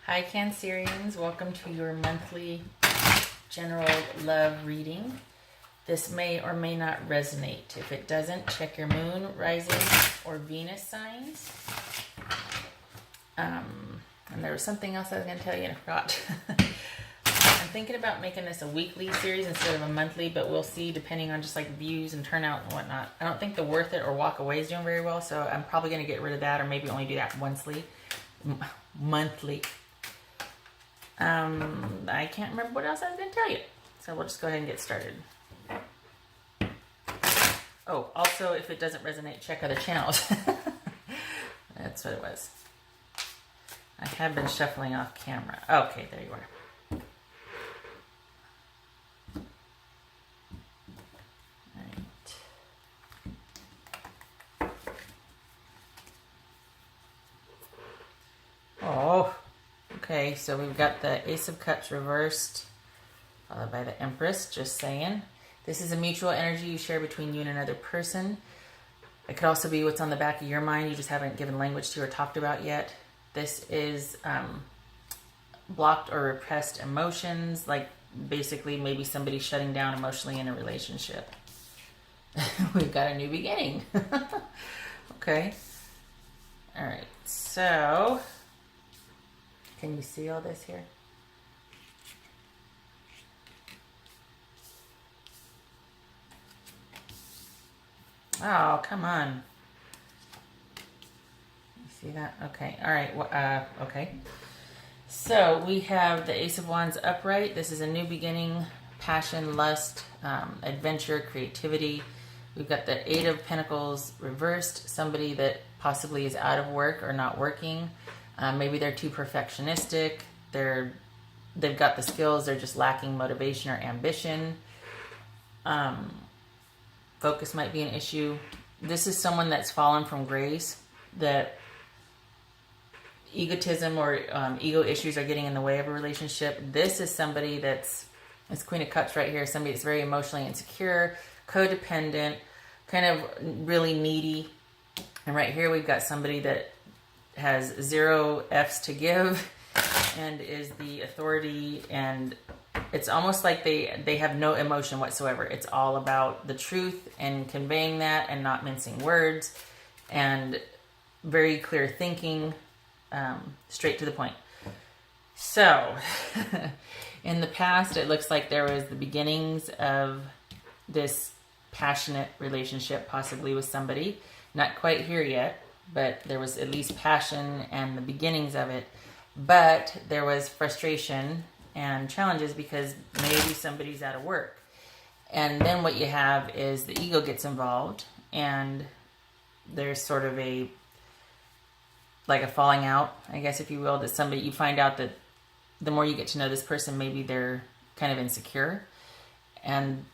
Hi Cancerians, welcome to your monthly general love reading. This may or may not resonate. If it doesn't, check your moon, rising, or Venus signs. And there was something else I was going to tell you and I forgot. I'm thinking about making this a weekly series instead of a monthly, but we'll see depending on just like views and turnout and whatnot. I don't think the Worth It or Walk Away is doing very well, so I'm probably going to get rid of that or maybe only do that monthly. I can't remember what else I was going to tell you. So we'll just go ahead and get started. Oh, also, if it doesn't resonate, check other channels. That's what it was. I have been shuffling off camera. Okay, there you are. All right. Oh. Okay, so we've got the Ace of Cups reversed, followed by the Empress, just saying. This is a mutual energy you share between you and another person. It could also be what's on the back of your mind you just haven't given language to or talked about yet. This is blocked or repressed emotions, like basically maybe somebody shutting down emotionally in a relationship. We've got a new beginning. Okay. All right, so... Can you see all this here? Oh, come on. You see that? Okay. All right. Okay. So we have the Ace of Wands upright. This is a new beginning, passion, lust, adventure, creativity. We've got the Eight of Pentacles reversed. Somebody that possibly is out of work or not working. Maybe they're too perfectionistic. They've got the skills. They're just lacking motivation or ambition. Focus might be an issue. This is someone that's fallen from grace. That egotism or ego issues are getting in the way of a relationship. This is somebody that's Queen of Cups right here. Somebody that's very emotionally insecure, codependent, kind of really needy. And right here we've got somebody that has 0 F's to give and is the authority, and it's almost like they have no emotion whatsoever. It's all about the truth and conveying that and not mincing words and very clear thinking, straight to the point. So in the past it looks like there was the beginnings of this passionate relationship possibly with somebody. Not quite here yet, but there was at least passion and the beginnings of it. But there was frustration and challenges because maybe somebody's out of work. And then what you have is the ego gets involved and there's sort of like a falling out, I guess, if you will, that somebody, you find out that the more you get to know this person, maybe they're kind of insecure. And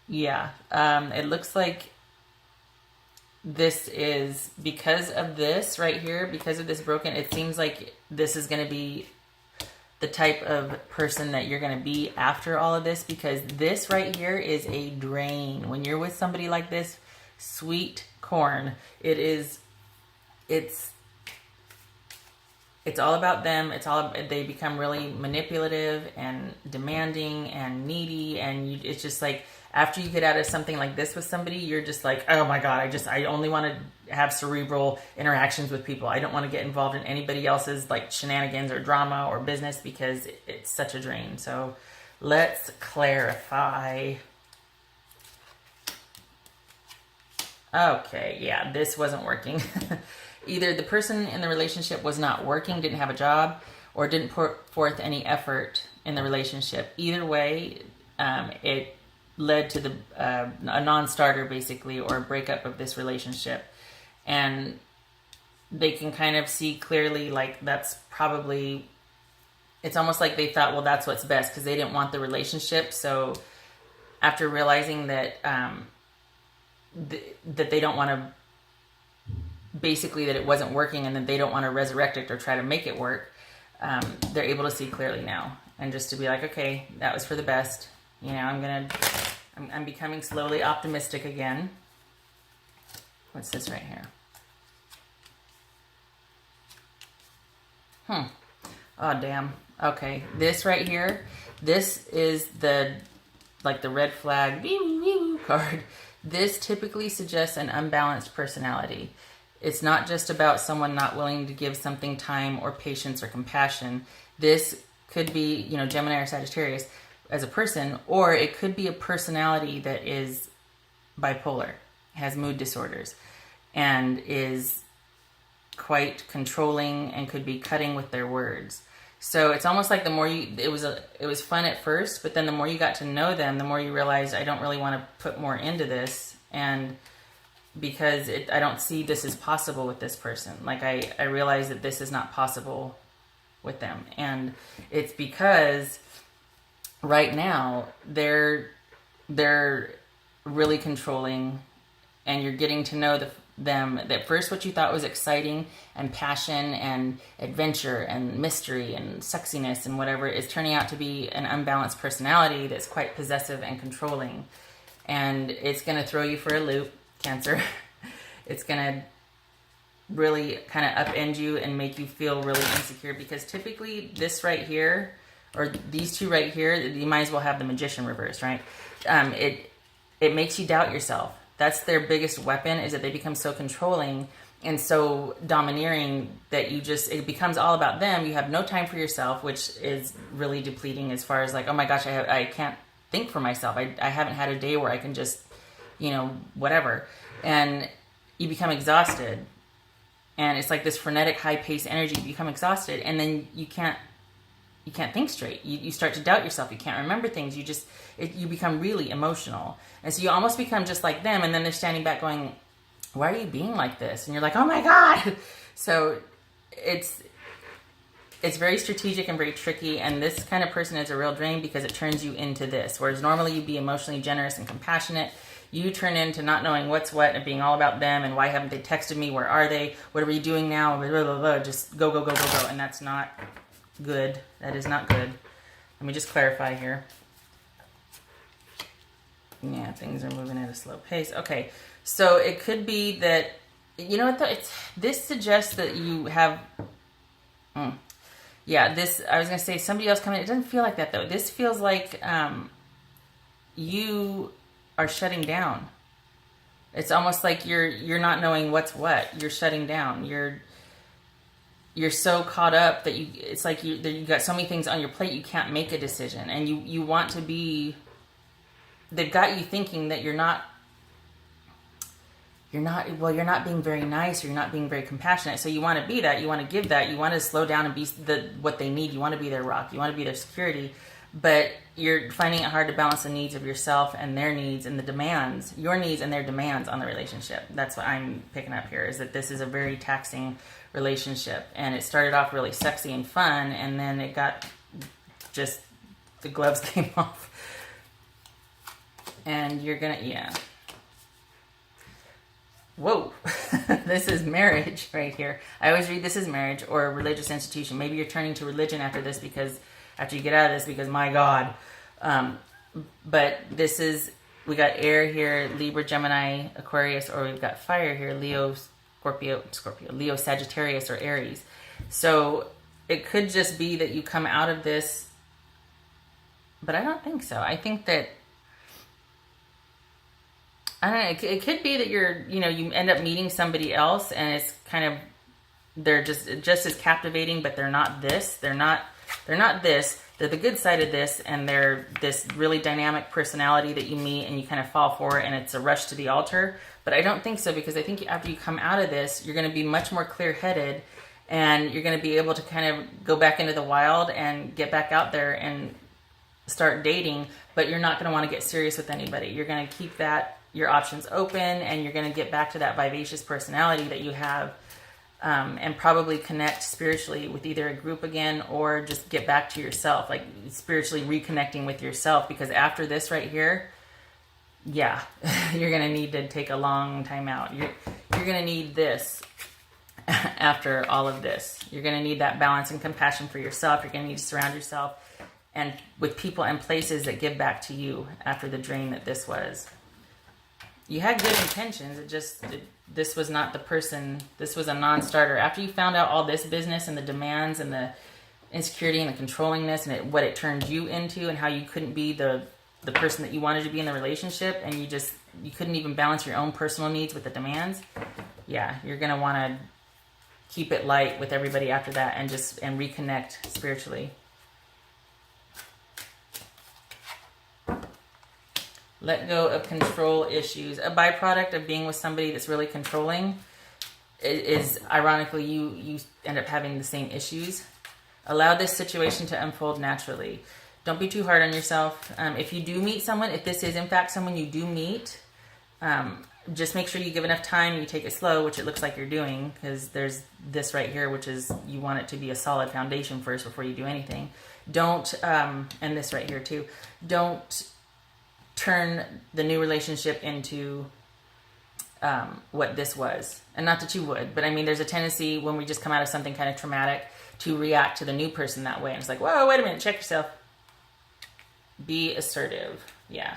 yeah, it looks like this is because of this right here, because of this broken, it seems like this is going to be the type of person that you're going to be after all of this, because this right here is a drain. When you're with somebody like this, sweet corn, it's all about them. They become really manipulative and demanding and needy, and it's just like, after you get out of something like this with somebody, you're just like, oh my God, I only want to have cerebral interactions with people. I don't want to get involved in anybody else's like shenanigans or drama or business because it's such a drain. So let's clarify. Okay, yeah, this wasn't working. Either the person in the relationship was not working, didn't have a job, or didn't put forth any effort in the relationship. Either way, it led to a non-starter basically, or a breakup of this relationship. And they can kind of see clearly, like, that's probably, it's almost like they thought, well, that's what's best, because they didn't want the relationship. So after realizing that that they don't want to, basically that it wasn't working and that they don't want to resurrect it or try to make it work, they're able to see clearly now, and just to be like, okay, that was for the best. You know, I'm becoming slowly optimistic again. What's this right here? Oh, damn. Okay, this right here, this is the, like the red flag card. This typically suggests an unbalanced personality. It's not just about someone not willing to give something time or patience or compassion. This could be, you know, Gemini or Sagittarius as a person, or it could be a personality that is bipolar, has mood disorders, and is quite controlling and could be cutting with their words. So it's almost like the more you, it was fun at first, but then the more you got to know them, the more you realized I don't really want to put more into this, and because I don't see this as possible with this person. Like I realize that this is not possible with them, and it's because right now they're really controlling, and you're getting to know them. At first what you thought was exciting and passion and adventure and mystery and sexiness and whatever is turning out to be an unbalanced personality that's quite possessive and controlling, and it's going to throw you for a loop, Cancer. It's going to really kind of upend you and make you feel really insecure, because typically this right here, or these two right here, you might as well have the Magician reversed, right? It makes you doubt yourself. That's their biggest weapon, is that they become so controlling and so domineering that it becomes all about them. You have no time for yourself, which is really depleting, as far as like, oh my gosh, I can't think for myself. I haven't had a day where I can just, you know, whatever. And you become exhausted. And it's like this frenetic, high-paced energy. You become exhausted, and then you can't think straight. You start to doubt yourself. You can't remember things. You become really emotional. And so you almost become just like them, and then they're standing back going, why are you being like this? And you're like, oh my God. So it's very strategic and very tricky, and this kind of person is a real drain because it turns you into this. Whereas normally you'd be emotionally generous and compassionate, you turn into not knowing what's what and being all about them and why haven't they texted me? Where are they? What are we doing now? Blah, blah, blah. Just go. And that's not good. That is not good. Let me just clarify here. Yeah, things are moving at a slow pace. Okay, so it could be that, you know what though? This suggests that you have, yeah, this, I was going to say somebody else coming in. It doesn't feel like that though. This feels like you are shutting down. It's almost like you're not knowing what's what. You're shutting down. You're so caught up that it's like you got so many things on your plate you can't make a decision, and you want to be. They've got you thinking that you're not being very nice, or you're not being very compassionate. So you want to be that. You want to give that. You want to slow down and be what they need. You want to be their rock. You want to be their security. But you're finding it hard to balance the needs of yourself and their needs and the demands, your needs and their demands on the relationship. That's what I'm picking up here, is that this is a very taxing relationship. And it started off really sexy and fun, and then it got just, the gloves came off. And you're gonna, yeah. Whoa, this is marriage right here. I always read this as marriage or a religious institution. Maybe you're turning to religion after this, because after you get out of this, because my God. But this is, we got air here, Libra, Gemini, Aquarius, or we've got fire here, Leo, Scorpio, Leo, Sagittarius, or Aries. So it could just be that you come out of this, but I don't think so. I think that, I don't know, it could be that you end up meeting somebody else, and it's kind of, they're just as captivating, but they're not this. They're not this. They're the good side of this, and they're this really dynamic personality that you meet and you kind of fall for, and it's a rush to the altar. But I don't think so, because I think after you come out of this, you're going to be much more clear-headed, and you're going to be able to kind of go back into the wild and get back out there and start dating, but you're not going to want to get serious with anybody. You're going to keep your options open, and you're going to get back to that vivacious personality that you have. And probably connect spiritually with either a group again, or just get back to yourself, like spiritually reconnecting with yourself. Because after this right here, yeah, you're going to need to take a long time out. You're going to need this after all of this. You're going to need that balance and compassion for yourself. You're going to need to surround yourself and with people and places that give back to you after the drain that this was. You had good intentions. this was not the person. This was a non-starter. After you found out all this business and the demands and the insecurity and the controllingness and what it turned you into, and how you couldn't be the person that you wanted to be in the relationship, and you couldn't even balance your own personal needs with the demands. Yeah, you're gonna want to keep it light with everybody after that, and reconnect spiritually. Let go of control issues. A byproduct of being with somebody that's really controlling is ironically, you end up having the same issues. Allow this situation to unfold naturally. Don't be too hard on yourself. If you do meet someone, if this is in fact someone you do meet, just make sure you give enough time, you take it slow, which it looks like you're doing, because there's this right here, which is you want it to be a solid foundation first before you do anything. Don't, and this right here too, don't turn the new relationship into what this was. And not that you would, but I mean, there's a tendency when we just come out of something kind of traumatic to react to the new person that way. And it's like, whoa, wait a minute, check yourself. Be assertive. Yeah.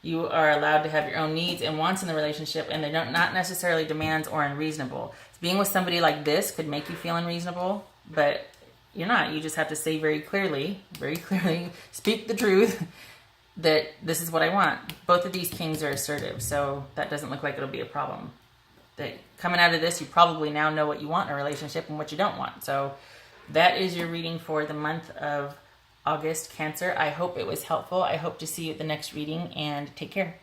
You are allowed to have your own needs and wants in the relationship, and they're not necessarily demands or unreasonable. Being with somebody like this could make you feel unreasonable, but you're not. You just have to say very clearly, speak the truth, that this is what I want. Both of these kings are assertive, so that doesn't look like it'll be a problem. That coming out of this, you probably now know what you want in a relationship and what you don't want. So that is your reading for the month of August, Cancer. I hope it was helpful. I hope to see you at the next reading, and take care.